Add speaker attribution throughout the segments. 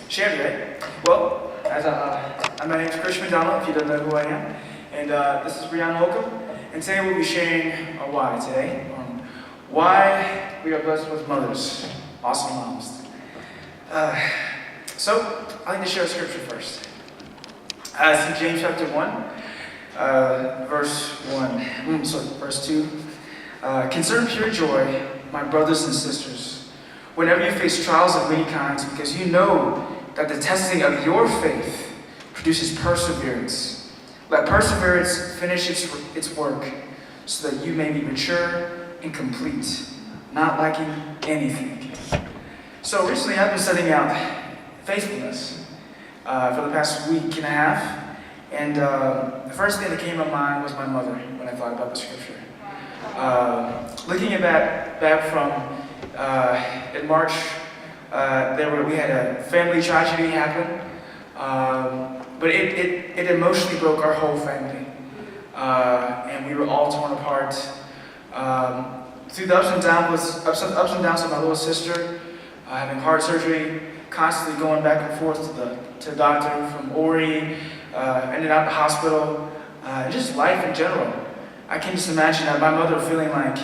Speaker 1: Shandy, right? Well, my name is McDonald, if you don't know who I am. And this is Breanna Holcombe. And today we'll be sharing a why today. Why we are blessed with mothers. Awesome moms. So, I'd like to share a scripture first. It's in James chapter 1, verse 2. Consider pure joy, my brothers and sisters, whenever you face trials of many kinds, because you know that the testing of your faith produces perseverance. Let perseverance finish its work, so that you may be mature and complete, not lacking anything. So recently I've been studying out faithfulness for the past week and a half, and the first thing that came to mind was my mother when I thought about the scripture. Looking at back from in March, we had a family tragedy happen, but it emotionally broke our whole family, and we were all torn apart. Through the ups and downs of my little sister, having heart surgery, constantly going back and forth to the doctor from Ori, ended up in the hospital, just life in general. I can just imagine that my mother feeling like,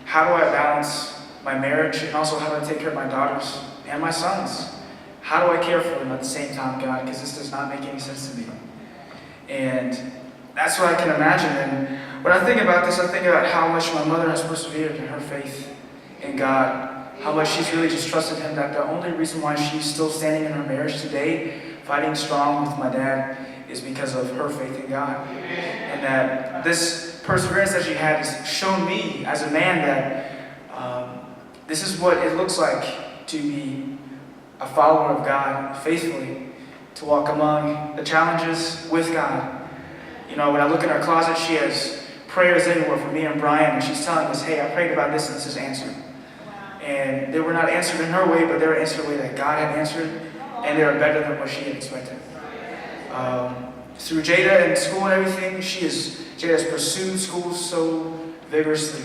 Speaker 1: how do I balance my marriage and also how do I take care of my daughters and my sons? How do I care for them at the same time, God? Because this does not make any sense to me. And that's what I can imagine. And when I think about this, I think about how much my mother has persevered in her faith in God. How much she's really just trusted Him, that the only reason why she's still standing in her marriage today, fighting strong with my dad, is because of her faith in God. And that this perseverance that she had has shown me as a man that this is what it looks like to be a follower of God faithfully, to walk among the challenges with God. You know, when I look in our closet, she has prayers everywhere for me and Brian, and she's telling us, hey, I prayed about this and this is answered. And they were not answered in her way, but they were answered the way that God had answered, and they were better than what she had expected. Through Jada and school and everything, Jada has pursued school so vigorously.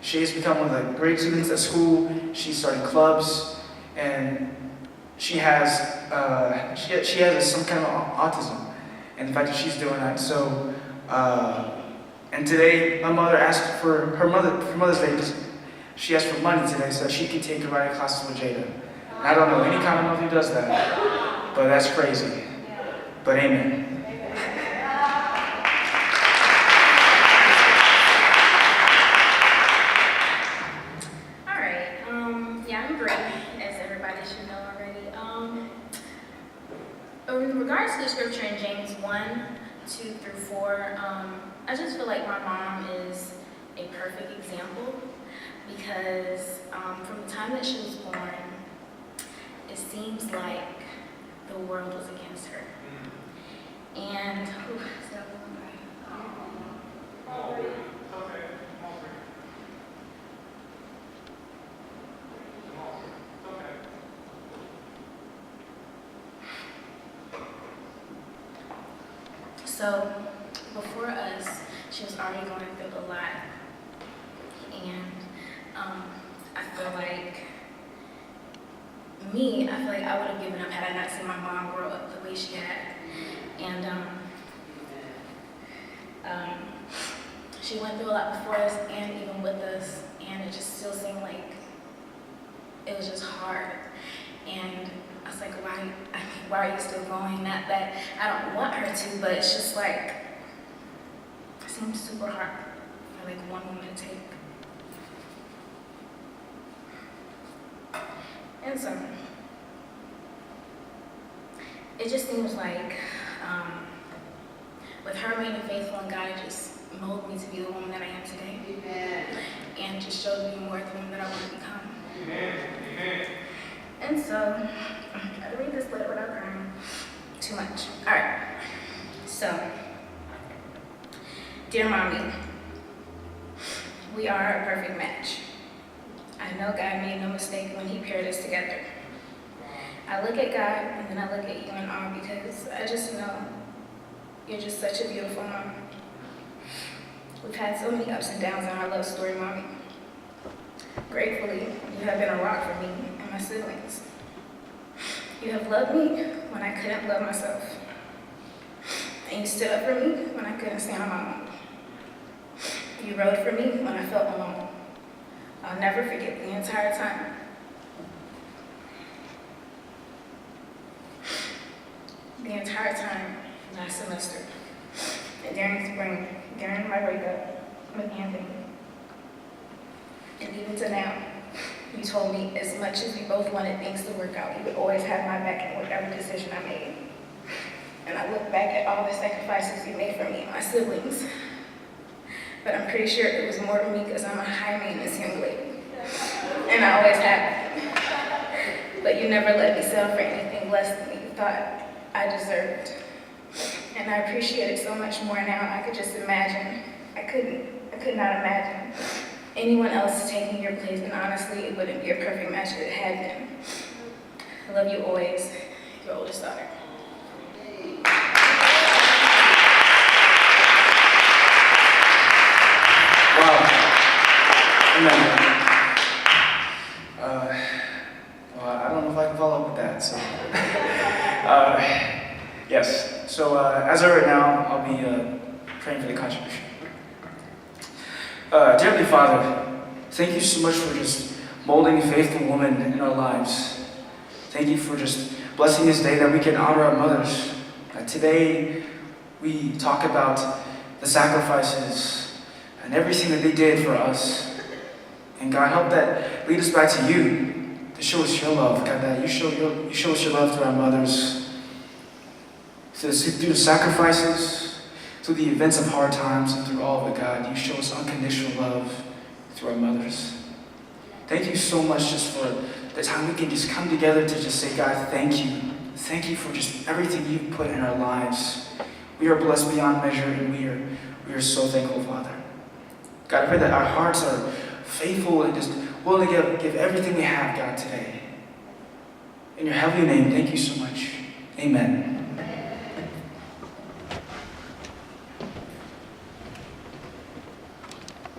Speaker 1: She has become one of the great students at school. She started clubs, and she has some kind of autism, and the fact that she's doing that. So, and today my mother asked for Mother's Day. She asked for money today so that she could take karate classes with Jada. And I don't know any kind of mother who does that, but that's crazy. But amen.
Speaker 2: I'm Breanna, as everybody should know already. In regards to the scripture in James 1, 2 through 4, I just feel like my mom is a perfect example because from the time that she was born, it seems like the world was against her. And, so before us, she was already going through a lot. And I feel like I would have given up had I not seen my mom grow up the way she had. And she went through a lot before us and even with us, and it just still seemed like it was just hard. And I was like, why are you still going? Not that I don't want her to, but it's just like, it seems super hard for like one woman to take. And so, it just seems like with her remaining faithful in God, it just molded me to be the woman that I am today. Amen. And just showed me more of the woman that I want to become. Amen. Amen. And so, I'm trying to read this letter without crying too much. All right. So, dear Mommy, we are a perfect match. I know God made no mistake when He paired us together. I look at God and then I look at you in awe because I just know you're just such a beautiful mom. We've had so many ups and downs in our love story, Mommy. Gratefully, you have been a rock for me and my siblings. You have loved me when I couldn't love myself. And you stood up for me when I couldn't stand on my own. You rode for me when I felt alone. I'll never forget the entire time. The entire time last semester, and during spring, during my breakup with Anthony. And even to now, you told me as much as we both wanted things to work out, you would always have my back in whatever decision I made. And I look back at all the sacrifices you made for me and my siblings, but I'm pretty sure it was more for me because I'm a high-maintenance young lady. And I always have been. But you never let me settle for anything less than you thought I deserved. And I appreciate it so much more now. I could just imagine. I could not imagine anyone else taking your place, and honestly, it wouldn't be a perfect match if it had been. I love you always, your oldest daughter.
Speaker 1: Wow. Amen. Well, I don't know if I can follow up with that. So, yes. So, as of right now, I'll be praying for the contribution. Dear Heavenly Father, thank you so much for just molding a faithful woman in our lives. Thank you for just blessing this day that we can honor our mothers. Today, we talk about the sacrifices and everything that they did for us. And God, help that lead us back to you, to show us your love. God, that you show us your love through our mothers, through the sacrifices, through the events of hard times, and through all of it, God. You show us unconditional love through our mothers. Thank you so much just for the time we can just come together to just say, God, thank you. Thank you for just everything you've put in our lives. We are blessed beyond measure, and we are so thankful, Father. God, I pray that our hearts are faithful and just willing to give everything we have, God, today. In your heavenly name, thank you so much. Amen.